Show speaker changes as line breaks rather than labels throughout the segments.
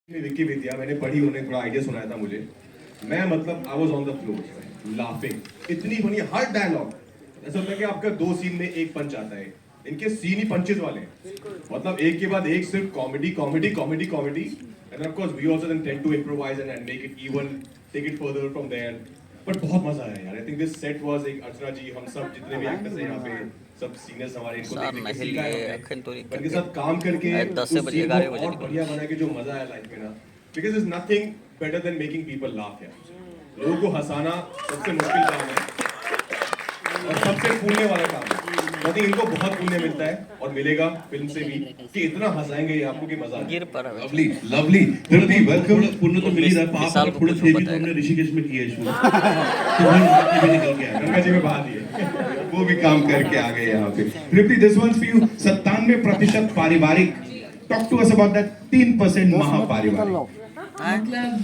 विक्की विद्या मैंने पढ़ी, उन्होंने थोड़ा आइडिया सुनाया था मुझे। मैं मतलब I was on the floor laughing, इतनी फनी हर डायलॉग। ऐसा होता है कि आपका दो सीन में एक पंच आता है, इनके सीन ही पंचेस वाले हैं। मतलब एक के बाद एक सिर्फ comedy comedy comedy comedy. And of course we also then tend to improvise and make it even, take it further from there. But बहुत मजा आया यार। I think this set was एक अर्चना जी, हम सब जितने भी एक्टर्स हैं यहाँ पे, सब सीनियर्स हमारे, इनको देख देख के सीखा है हमने। उनके साथ काम करके उस सीन को और बढ़िया बना के जो मजा आया लाइफ में ना, because is nothing better than making people laugh यार। लोगों को हंसाना सबसे मुश्किल काम है और सबसे फूलने वाला काम है। आई थिंक इनको बहुत पुण्य मिलता है और मिलेगा फिल्म से भी कि इतना हंसाएंगे ये आपको कि मजा आएगा।
लवली लवली धरती वेलकम।
पुण्य तो मिल ही रहा है। आप थोड़े से भी तो हमने ऋषिकेश में किया है शूट, तो वहीं वहाँ पे भी निकल के आया।
गंगा जी में बहा दिए।
वो भी काम करके आ गए यहाँ पे। Tripti, this one's for you. 97% पारिवारिक। Talk to us about that 3% महापारिवारिक।
मतलब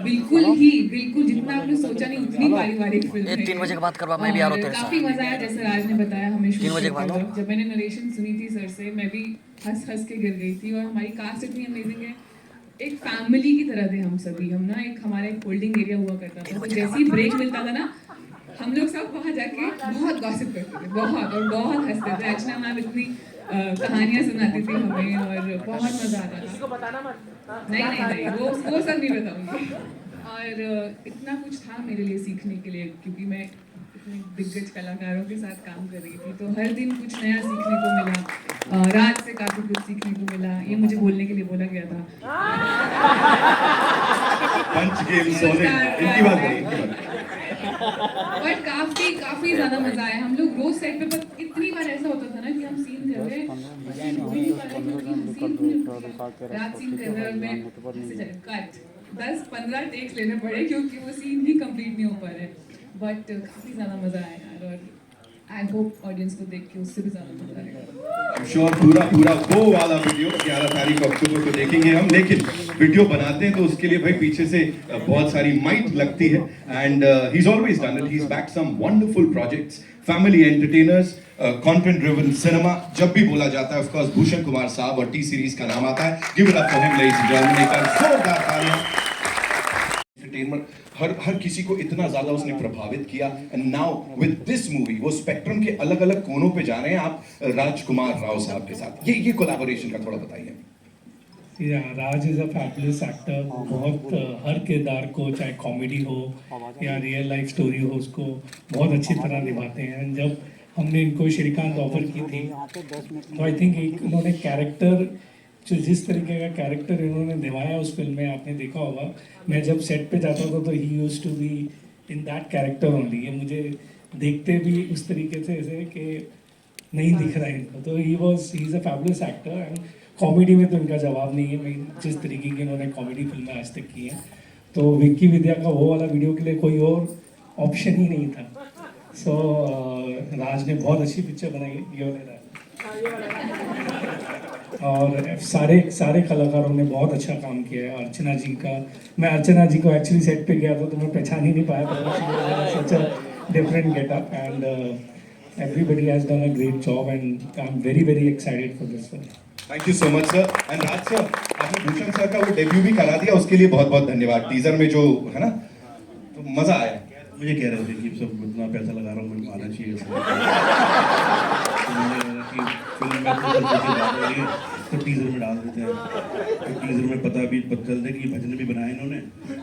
बिल्कुल जितना आपने सोचा नहीं उतनी पारिवारिक फिल्म है।
3 बजे के बाद करवा, मैं भी आ रहा हूँ तेरे साथ।
काफी मजा आया, जैसे राज ने बताया हमें
3 बजे के बाद।
जब मैंने नरेशन सुनी थी सर से, मैं भी हंस हंस के गिर गई थी। और हमारी कास्ट इतनी अमेजिंग है, एक फैमिली की तरह थे हम सभी। हम ना एक हमारा एक होल्डिंग एरिया हुआ करता था, तो जैसे ही ब्रेक मिलता था ना, हम लोग सब वहाँ जाके बहुत गॉसिप करते थे, बहुत हंसते थे। अर्चना मैम इतनी कहानियां सुनाती थी हमें और बहुत मजा आता था। किसी को बताना मत। नहीं वो सब नहीं बताऊंगी। और इतना कुछ था मेरे लिए सीखने के लिए, क्योंकि मैं इतने दिग्गज कलाकारों के साथ काम कर रही थी, तो हर दिन कुछ नया सीखने को मिला। राज से काफी कुछ सीखने को मिला। ये मुझे बोलने के लिए बोला गया था।
पंच गेम सोने इनकी बात करिए।
बट काफी ज्यादा मजा आया। हम लोग रोज सेट पे, पर कितनी बार ऐसा होता था ना कि हम सीन कर रहे हैं, रात सीन कर रहे हैं और मैं कट 10-15 टेक्स लेने पड़े क्योंकि वो सीन ही कंप्लीट नहीं हो पा रहे। बट काफी ज्यादा मजा आया यार, और आई होप ऑडियंस को देख के उससे भी ज्यादा मजा आएगा।
I'm sure पूरा वो वाला वीडियो 11 तारीख अक्टूबर को देखेंगे हम। लेकिन वीडियो बनाते हैं तो उसके लिए भाई पीछे से बहुत सारी माइट लगती है। And he is always done it. He is back some wonderful projects, family entertainers, content driven cinema. जब भी बोला जाता है ऑफ कोर्स भूषण कुमार साहब और टी सीरीज का नाम आता है। Give it up for him ladies and gentleman. एक बार जोरदार तालियां। एंटरटेनमेंट हर किसी को इतना ज्यादा उसने प्रभावित किया। And now with this movie वो स्पेक्ट्रम के अलग अलग कोनों पे जा रहे हैं आप राजकुमार राव साहब के साथ। ये कोलैबोरेशन का थोड़ा बताइए।
राज इज अ फैबुलस एक्टर। बहुत हर किरदार को, चाहे कॉमेडी हो या रियल लाइफ स्टोरी हो, उसको बहुत अच्छी तरह निभाते हैं। जब हमने इनको श्रीकांत ऑफर की थी तो आई थिंक उन्होंने कैरेक्टर, जो जिस तरीके का कैरेक्टर इन्होंने निभाया उस फिल्म में, आपने देखा होगा। मैं जब सेट पे जाता था तो he used to be in that character only. ये मुझे देखते भी उस तरीके से ऐसे कि नहीं दिख रहा है इनको। तो he is a fabulous actor. And comedy में तो इनका जवाब नहीं है। मैं जिस तरीके की इन्होंने कॉमेडी फिल्में आज तक की हैं, तो विक्की विद्या का वो वाला वीडियो के लिए कोई और ऑप्शन ही नहीं था। सो राज ने बहुत अच्छी पिक्चर बनाई है, ये वाला। और सारे कलाकारों ने बहुत अच्छा काम किया है। अर्चना जी का, मैं अर्चना जी को एक्चुअली सेट पे गया था तो मैं पहचान ही नहीं पाया। Such a different getup and everybody has done a great job and I'm very excited for this film.
Thank you so much sir. And Raj sir, आपने भूषण सर का वो डेब्यू भी करा दिया, उसके लिए बहुत बहुत धन्यवाद। टीजर में जो है ना, तो मजा आया।
मुझे कह रहे थे कि सब इतना पैसा लगा रहा हूँ, मुझे आना चाहिए। फिल्म में तो टीजर में डाल देते हैं, तो टीजर में पता चलता है कि भजन भी बनाए इन्होंने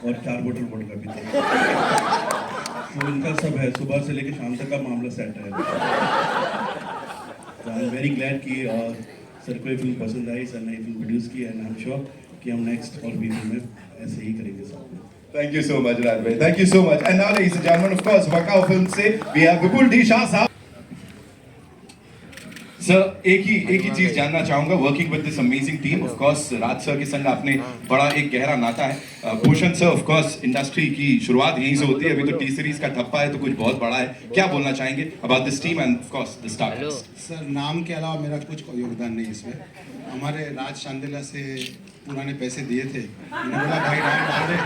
और 4 बोतल वोडका पीते। तो इनका सब है, सुबह से लेकर शाम तक का मामला सेट है। तो आई एम वेरी ग्लैड कि सर को ये फिल्म पसंद आई, सर ने फिल्म प्रोड्यूस की, एंड आई एम श्योर कि हम नेक्स्ट और भी फिल्में ऐसे ही करेंगे साथ में।
Thank you so much, Raj bhai. Thank you so much. And now, ladies and gentlemen, of course, Vakao Film से we have Vipul D Shah साहब। सर, एक ही चीज जानना चाहूंगा, working with this amazing team. Of course Raj sir के संग आपने बड़ा एक गहरा नाता है। Bhushan sir, of course industry की शुरुआत यहीं से होती है। अभी तो टी सीरीज का ठप्पा है, तो कुछ बहुत बड़ा है। क्या बोलना चाहेंगे about this team and of course the star cast?
Sir, नाम के अलावा मेरा कुछ योगदान नहीं इसमें। हमारे राज शांडिल्य से पुराने पैसे दिए थे, मैंने बोला भाई डाल दे।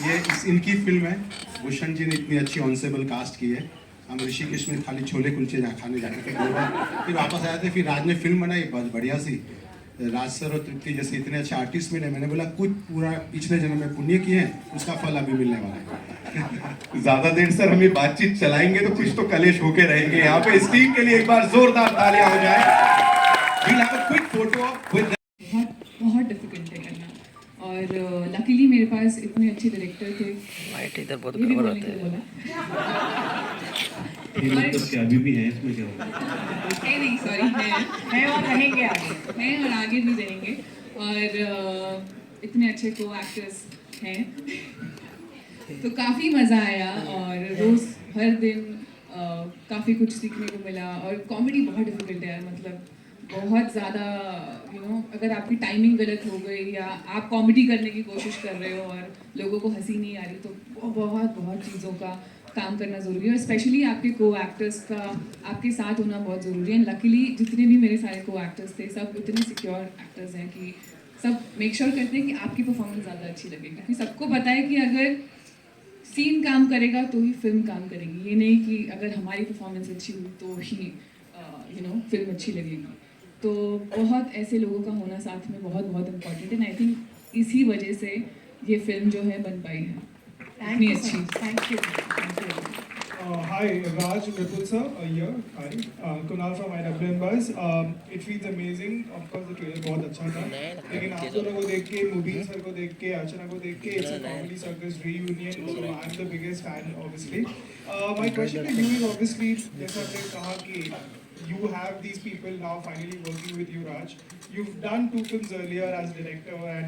ये इनकी फिल्म है। भूषण जी ने इतनी अच्छी ऑनसेबल कास्ट की है। हम ऋषिकेश में खाली छोले कुलचे खाने जाते थे, फिर वापस आए थे। फिर राज ने फिल्म बनाई बहुत बढ़िया सी, राज सर और तृप्ति जैसे इतने अच्छे आर्टिस्ट मिले, मैंने बोला कुछ पूरा पिछले जन्म में पुण्य किए हैं, उसका फल अभी मिलने वाला है।
ज्यादा देर सर हमें बातचीत चलाएंगे तो कुछ तो कलेश होके रहेंगे यहाँ पे। इस टीम के लिए एक बार जोरदार तालियां हो जाए। We'll have a quick photo with
बहुत डिफिकल्ट है करना, और लकीली मेरे पास इतने अच्छे डायरेक्टर थे।
लाइट इधर बहुत
ये भी
कवर
बोलने
आते
के
हैं।
बोला
मतलब क्या अभी भी है इसमें क्या होगा?
नहीं सॉरी, है और रहेंगे आगे, हैं और आगे भी रहेंगे, और इतने अच्छे को एक्टर्स हैं तो काफ़ी मज़ा आया, और रोज़ हर दिन काफ़ी कुछ सीखने को मिला। और कॉमेडी बहुत डिफिकल्ट है यार, मतलब बहुत ज़्यादा अगर आपकी टाइमिंग गलत हो गई या आप कॉमेडी करने की कोशिश कर रहे हो और लोगों को हंसी नहीं आ रही, तो बहुत चीज़ों का काम करना ज़रूरी है, और स्पेशली आपके को एक्टर्स का आपके साथ होना बहुत ज़रूरी है। लकीली जितने भी मेरे सारे को एक्टर्स थे सब इतने सिक्योर एक्टर्स हैं कि सब मेक श्योर करते हैं कि आपकी परफॉर्मेंस ज़्यादा अच्छी लगे, क्योंकि सबको पता है कि अगर सीन काम करेगा तो ही फिल्म काम करेगी, ये नहीं कि अगर हमारी परफॉर्मेंस अच्छी हुई तो ही फिल्म अच्छी लगेगी। तो बहुत ऐसे लोगों का होना साथ में बहुत इम्पोर्टेंट है, आई थिंक इसी वजह से ये फिल्म जो है बन पाई है इतनी अच्छी।
Thank you.
Hi, Raj, Vipul sir, here. Hi, Kunal from IWM Buzz. It feels amazing. Of course, the trailer बहुत अच्छा था, लेकिन आप दोनों को देख के, मुबीन सर को देख के, अर्चना को देख के, it's a comedy circus reunion. So I'm the biggest fan, obviously. My question to you is obviously, जैसा आपने कहा कि you have these people now finally working with you, Raj. You've done 2 films earlier as director and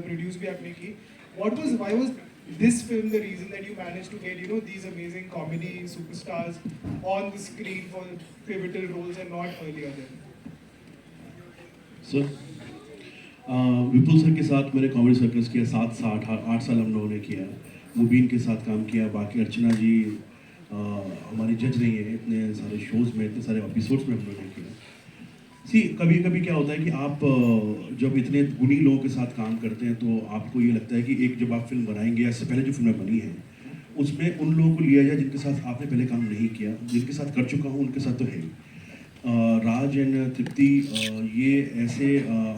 produced भी आपने की. Why was this film the reason that you managed to get these amazing comedy superstars on the screen for pivotal roles and not earlier then?
Sir Vipul sir के साथ मैंने comedy circus किया 8 साल हम लोगों ने किया। मुबीन के साथ काम किया, बाकी अर्चना जी हमारी जज नहीं है इतने सारे शोज़ में, इतने सारे एपिसोड्स में हम लोगों ने किया। कभी कभी क्या होता है कि आप जब इतने गुणी लोगों के साथ काम करते हैं तो आपको ये लगता है कि एक जब आप फिल्म बनाएंगे या इससे पहले जो फिल्में बनी हैं उसमें उन लोगों को लिया जाए जिनके साथ आपने पहले काम नहीं किया, जिनके साथ कर चुका हूँ उनके साथ तो है ही। राज एंड तृप्ति ये ऐसे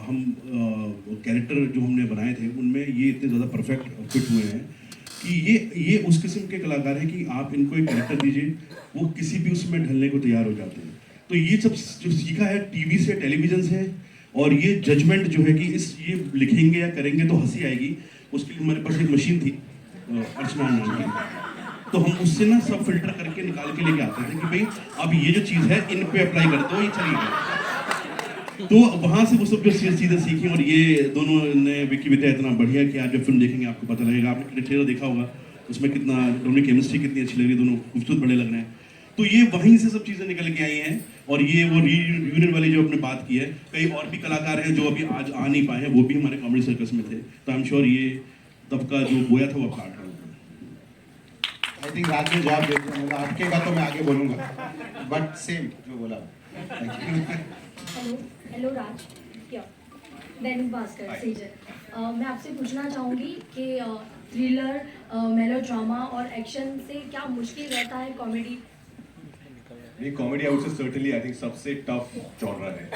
हम कैरेक्टर जो हमने बनाए थे उनमें ये इतने ज़्यादा परफेक्ट फिट हुए हैं कि ये उस किस्म के कलाकार हैं कि आप इनको एक कैरेक्टर दीजिए वो किसी भी उसमें ढलने को तैयार हो जाते हैं। तो ये सब जो सीखा है टीवी से, टेलीविज़न से, और ये जजमेंट जो है कि ये लिखेंगे या करेंगे तो हंसी आएगी, उसके लिए हमारे पास एक मशीन थी अर्चना नाम की, तो हम उससे ना सब फिल्टर करके निकाल के लेके आते थे कि भाई अब ये जो चीज़ है इन पे अप्लाई कर दो, ये चलेगी। तो वहाँ से वो सब जो चीज़ें सीखी, और ये दोनों ने विकी विद्या इतना बढ़िया कि आप जब फिल्म देखेंगे आपको पता लगेगा। आपने ट्रेलर देखा होगा, उसमें कितना दोनों की केमिस्ट्री कितनी अच्छी लग रही है, दोनों खूबसूरत बड़े लग रहे हैं। तो ये वहीं से सब चीज़ें निकल के आई हैं, और ये वो रीयूनियन वाली जो आपने बात की है, कई और भी कलाकार हैं जो अभी आज आ नहीं पाए हैं, वो भी हमारे कॉमेडी सर्कस में थे। तो आई एम श्योर ये तब का जो बोया था वो काट रहा है।
आई थिंक राज ने जवाब दे दिया, मतलब अटकेगा तो मैं आगे बोलूँगा, बट सेम जो बोला।
हेलो राज, क्या दैनिक भास्कर सेजल। मैं आपसे पूछना चाहूँगी कि थ्रिलर, मेलोड्रामा और एक्शन से क्या मुश्किल रहता है कॉमेडी?
ये कॉमेडी आउट से सर्टेनली आई थिंक सबसे टफ जॉनरा है,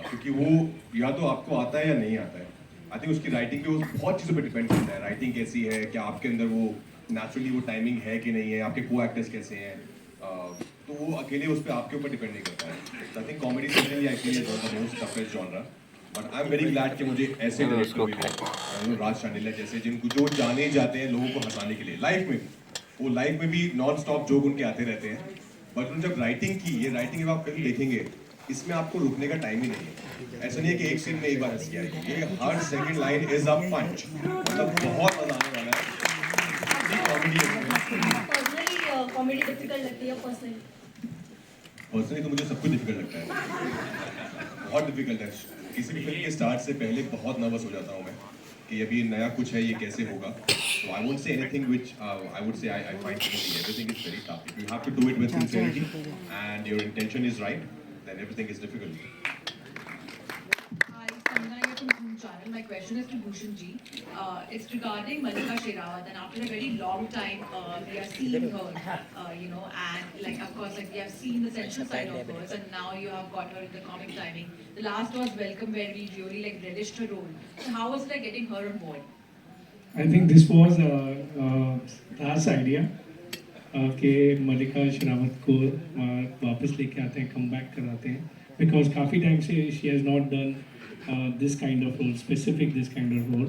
क्योंकि वो या तो आपको आता है या नहीं आता है। आई थिंक उसकी राइटिंग पे वो बहुत चीज़ों पे डिपेंड करता है। राइटिंग कैसी है, क्या आपके अंदर वो नेचुरली वो टाइमिंग है कि नहीं है, आपके को एक्टर्स कैसे हैं, तो वो अकेले उस पर आपके ऊपर डिपेंड नहीं करता है। I think comedy certainly I feel the most toughest genre, but I am very glad कि मुझे ऐसे डायरेक्टर भी मिले, राज शांडिल्य जैसे, जिनको जो जाने जाते हैं लोगों को हंसाने के लिए। लाइफ में वो लाइफ में भी नॉन स्टॉप जोक उनके आते रहते हैं, बट उन्होंने जब राइटिंग की, ये राइटिंग जब आप फिल्म देखेंगे इसमें आपको रुकने का टाइम ही नहीं है। ऐसा नहीं है कि एक सीन में एक बार हंसी आएगी, ये हर सेकंड लाइन इज अ पंच, मतलब बहुत मजा आने वाला है। कॉमेडी
पर्सनली कॉमेडी डिफिकल्ट लगती है
पर्सनली तो मुझे सब कुछ डिफिकल्ट लगता है, बहुत डिफिकल्ट है। किसी भी फिल्म के स्टार्ट से पहले बहुत नर्वस हो जाता हूँ मैं कि अभी नया कुछ है, ये कैसे होगा। So I won't say anything which I would say I find easy. Everything is very tough. If you have to do it with sincerity and your intention is right, then everything is difficult.
Hi, Sangha here from Dhumchara.
and my question is to Bhushan ji. It's regarding Malika Sherawat, and after a very long time, we are seeing her, and like of course, like we have seen the sensual side of hers, and now you have got her in the comic timing. The last was Welcome, where we really like relished her role. So how was it like getting her on board?
I think this was Raj's idea कि मलिका शेरावत को वापस लेके आते हैं, come back कराते हैं, because काफ़ी time से she has not done this kind of role, specific this kind of role.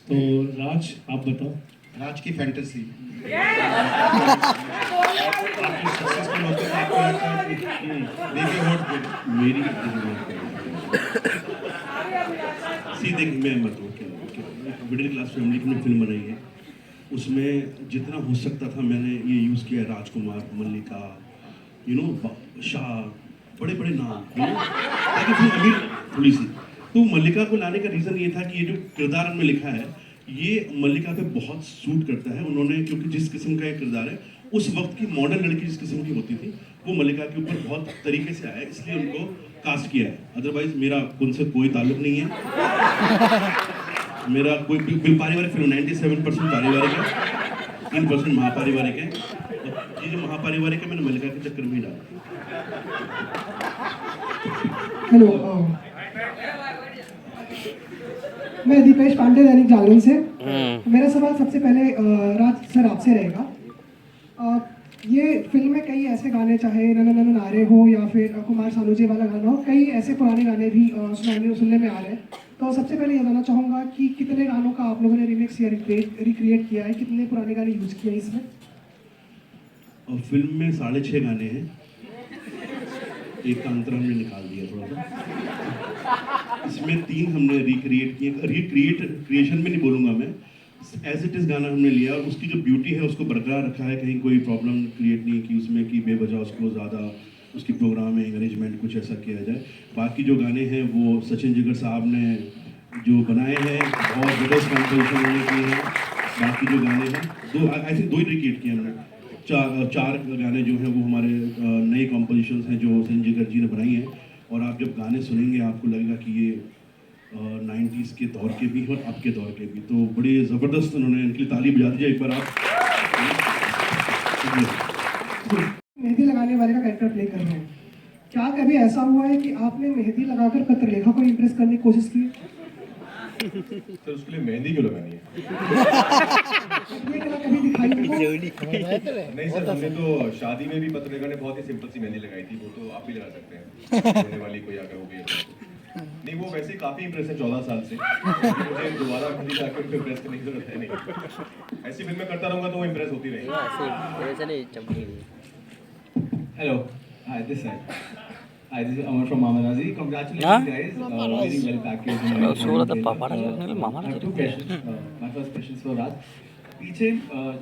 तो राज, आप बताओ.
राज की फैंटेसी
मेरी देख मैं बताऊँ मिडिल क्लास फैमिली की मैंने फिल्म बनाई है, उसमें जितना हो सकता था मैंने ये यूज़ किया. राजकुमार, मल्लिका, शाह, बड़े बड़े नाम, ताकि फिल्म अमीर थोड़ी सी. तो मल्लिका को लाने का रीज़न ये था कि ये जो किरदार हमने लिखा है ये मल्लिका पे बहुत सूट करता है. उन्होंने क्योंकि जिस किस्म का ये किरदार है, उस वक्त की मॉडर्न लड़की जिस किस्म की होती थी वो मल्लिका के ऊपर बहुत तरीके से आया, इसलिए उनको कास्ट किया है. अदरवाइज मेरा उनसे कोई ताल्लुक नहीं है. मेरा कोई पारिवारिक फिल्म 97% पारिवारिक है, 3% महापारिवारिक है. ये जो महापारिवारिक है मैंने मल्लिका के चक्कर में ही डाला.
हेलो, मैं दीपेश पांडे, दैनिक जागरण से. मेरा सवाल सबसे पहले राज सर आपसे रहेगा. ये फिल्म में कई ऐसे गाने, चाहे नन नन नारे हो या फिर कुमार सानू जी वाला गाना हो, कई ऐसे पुराने गाने भी सुनने में आ रहे हैं. तो सबसे पहले ये जानना चाहूँगा कि कितने गानों का आप लोगों ने रिमिक्स या रिक्रिएट किया है, कितने पुराने गाने यूज किए हैं इसमें?
और फिल्म में 6.5 गाने हैं, एक का अंतर हमने निकाल दिया थोड़ा सा. इसमें 3 हमने रिक्रिएट किए. क्रिएशन में नहीं बोलूँगा मैं, एज इट इज़ गाना हमने लिया और उसकी जो ब्यूटी है उसको बरकरार रखा है. कहीं कोई प्रॉब्लम क्रिएट नहीं की उसमें कि बेवजह उसको ज़्यादा उसकी प्रोग्रामिंग अरेंजमेंट कुछ ऐसा किया जाए. बाकी जो गाने हैं वो सचिन जिगर साहब ने जो बनाए हैं, बहुत ज़बरदस्त कंपोजिशन उन्होंने किए हैं. बाकी जो गाने हैं आई थिंक 2 ही रिक्रिएट किए हमने. 4 गाने जो हैं वो हमारे नई कॉम्पोजिशंस हैं जो सचिन जिगर जी ने बनाई हैं. और आप जब गाने सुनेंगे आपको लगेगा कि ये 90s के दौर के भी और अब के दौर के भी. तो बड़ी ज़बरदस्त उन्होंने, इनके लिए ताली बजा दीजिए एक बार आप.
मेहंदी लगाने वाले का कैरेक्टर प्ले कर रहे हैं, क्या कभी ऐसा हुआ है कि आपने मेहंदी लगाकर पत्रलेखा को इम्प्रेस करने की कोशिश की?
सर उसके लिए मेहंदी क्यों लगानी है?
ये कला कभी दिखाई उनको?
नहीं सर, हमने तो शादी में भी पत्रलेखा ने बहुत ही सिंपल सी मेहंदी लगाई थी. वो तो आप भी लगा सकते हैं, होने वाली कोई अगर हो गई तो. नहीं, वो वैसे काफ़ी इम्प्रेस है 14 साल से. मुझे दोबारा कभी जाकर उनको इम्प्रेस करने की जरूरत है नहीं. ऐसी फिल्में करता रहूँगा तो वो इम्प्रेस होती रहेगी.
Hello, hi, this side. Hi, this is Amar from Mamanazi. Congratulations, guys. Very well packaged. I have 2 questions. My first question is for Raj.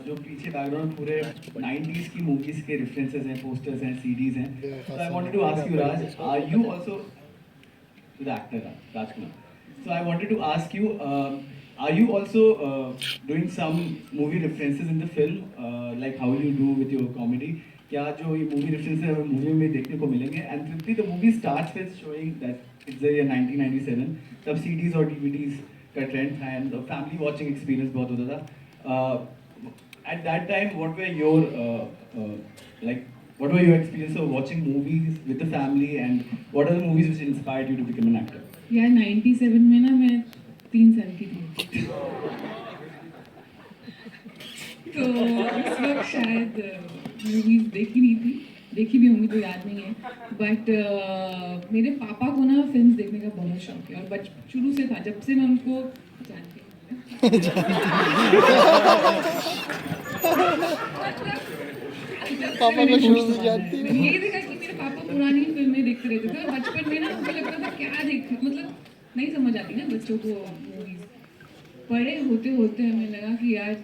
जो पीछे बैकग्राउंड पूरे 90s की मूवीज के रेफरेंसेस हैं, पोस्टर्स हैं, सीडीज हैं. So I wanted to ask you, Raj, are you also to the actor Rajkumar? So I wanted to ask you, are you also doing some movie references in the film, like how you do with your comedy? क्या जो ये movie references है movie में देखने को मिलेंगे? And fifthly the movie starts with showing that it's the year 1997. तब CDs और डीवीडीज का ट्रेंड था एंड फैमिली वॉचिंग एक्सपीरियंस बहुत होता था. At that time what were your experience of watching movies with the family and what are the movies which inspired you to become an actor?
यार 97 में ना मैं 3 साल की थी. तो उस वक्त शायद मूवीज देखी नहीं थी, देखी भी होंगी तो याद नहीं है. बट मेरे पापा को ना फिल्म्स देखने का बहुत शौक है और शुरू से था, जब से मैं उनको जानती हूँ. पापा को शुरू से जानती हूँ. मैंने ये देखा कि मेरे पापा पुरानी फिल्में देखते रहते थे और बचपन में ना मुझे लगता था क्या देख, मतलब नहीं समझ आती ना बच्चों को मूवीज. बड़े होते होते हमें लगा कि यार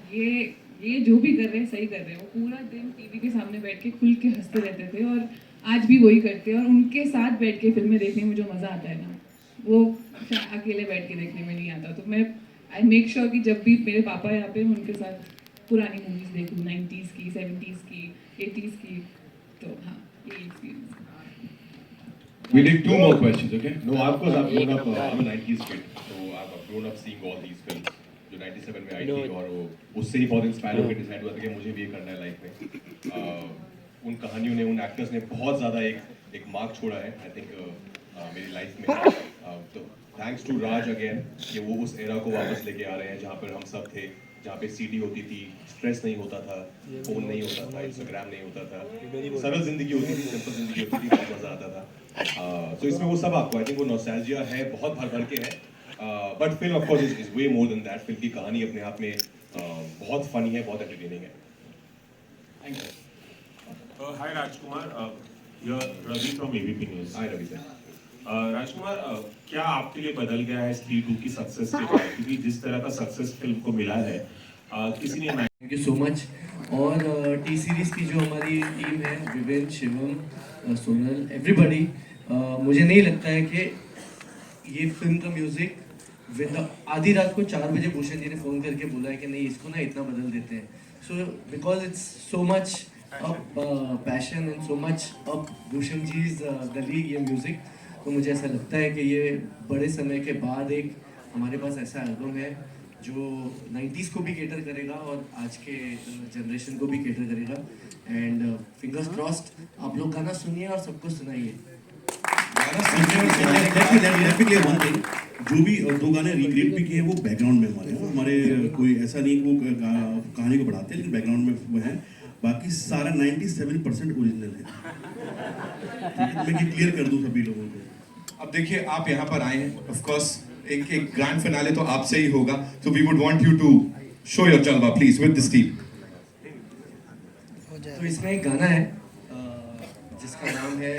ये जो भी कर रहे हैं सही कर रहे हैं. वो पूरा दिन टीवी के सामने बैठ के खुल के हंसते रहते थे और आज भी वही करते हैं. और उनके साथ बैठ के फिल्में देखने में जो मज़ा आता है ना, वो अकेले बैठ के देखने में नहीं आता. तो मैं आई मेक श्योर कि जब भी मेरे पापा यहाँ पे, मैं उनके साथ पुरानी मूवीज़ देखूँ, 90s की, 70s की, 80s की. तो हाँ, ये experience.
We take two more questions, okay?
No, of course, I've grown up. I'm a 90s kid, so I've grown up seeing all these films जो 97 में आई थी और उससे ही बहुत इंस्पायर होकर डिसाइड हुआ था कि मुझे भी ये करना है लाइफ में। उन कहानियों ने, उन एक्टर्स ने बहुत ज़्यादा एक मार्क छोड़ा है आई थिंक मेरी लाइफ में। तो थैंक्स टू राज अगेन कि वो उस एरा को वापस लेके आ रहे हैं जहाँ पर हम सब थे, जहाँ पे सीडी होती थी, स्ट्रेस नहीं होता था, फोन नहीं होता था, इंस्टाग्राम नहीं होता था, सरल जिंदगी होती थी, सिंपल जिंदगी होती थी, बहुत मजा आता था। तो इसमें वो सब आपको आई थिंक वो नॉस्टैल्जिया है, बहुत भर भर के है, but film of course is way more than that. Film की कहानी अपने आप में बहुत फनी है, बहुत एंटरटेनिंग है।
Thank you.
Hi Rajkumar, you're Ravi from ABP News.
Hi Ravi sir.
Rajkumar, क्या आपके लिए बदल गया है स्त्री 2 की सक्सेस के बाद? क्योंकि जिस तरह का सक्सेस फिल्म को मिला है, किसी ने
थैंक यू सो मच। और टी सीरीज़ की जो हमारी टीम है, विवेन, शिवम, सोनल, एवरीबडी, मुझे नहीं लगता है कि ये फिल्म का म्यूज़िक विद आधी रात को 4 बजे भूषण जी ने फ़ोन करके बोला है कि नहीं इसको ना इतना बदल देते हैं। So because it's so much of passion and so much of Bhushan जीज गली ये म्यूज़िक, तो मुझे ऐसा लगता है कि ये बड़े समय के बाद एक हमारे पास ऐसा एल्बम है जो 90s को भी केटर करेगा और आज के जनरेशन को भी केटर करेगा। एंड फिंगर्स क्रॉस्ड आप लोग गाना सुनिए और सबको सुनाइए।
Let me clear one thing, जो भी 2 गाने रिक्रिएट भी किए हैं वो बैकग्राउंड में हमारे कोई ऐसा नहीं कि वो कहानी को बढ़ाते हैं, लेकिन बैकग्राउंड में वो है, बाकी सारा 97% ओरिजिनल है। ठीक है, मैं ये क्लियर कर दूं सभी लोगों को।
अब देखिए, आप यहाँ पर आए हैं, ऑफ कोर्स एक ग्रैंड फिनाले तो आपसे ही होगा, so we would want you to show your जलवा please with this team.
तो इसमें एक गाना है जिसका नाम है